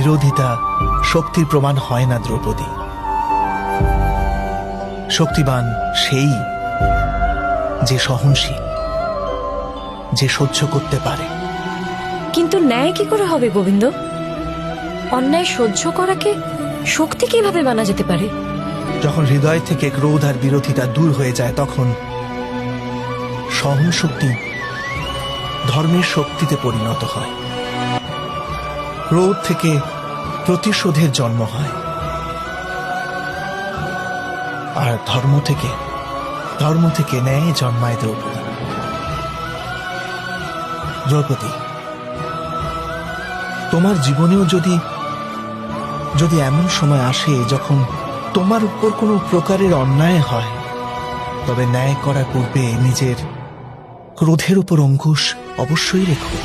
বিরোধিতা শক্তির প্রমাণ হয় না দ্রৌপদী। শক্তিবান সেই যে সহনশীল, যে সহ্য করতে পারে। কিন্তু ন্যায় কি করে হবে গোবিন্দ? অন্যায় সহ্য করাকে শক্তি কিভাবে মানা যেতে পারে? যখন হৃদয় থেকে ক্রোধ আর বিরোধিতা দূর হয়ে যায়, তখন সহন শক্তি ধর্মের শক্তিতে পরিণত হয়। ক্রোধ থেকে প্রতিশোধের জন্ম হয়, আর ধর্ম থেকে ন্যায় জন্মায় দ্রৌপদী। দ্রৌপদী, তোমার জীবনেও যদি এমন সময় আসে যখন তোমার উপর কোনো প্রকারের অন্যায় হয়, তবে ন্যায় করার পূর্বে নিজের ক্রোধের উপর অঙ্কুশ অবশ্যই রেখো।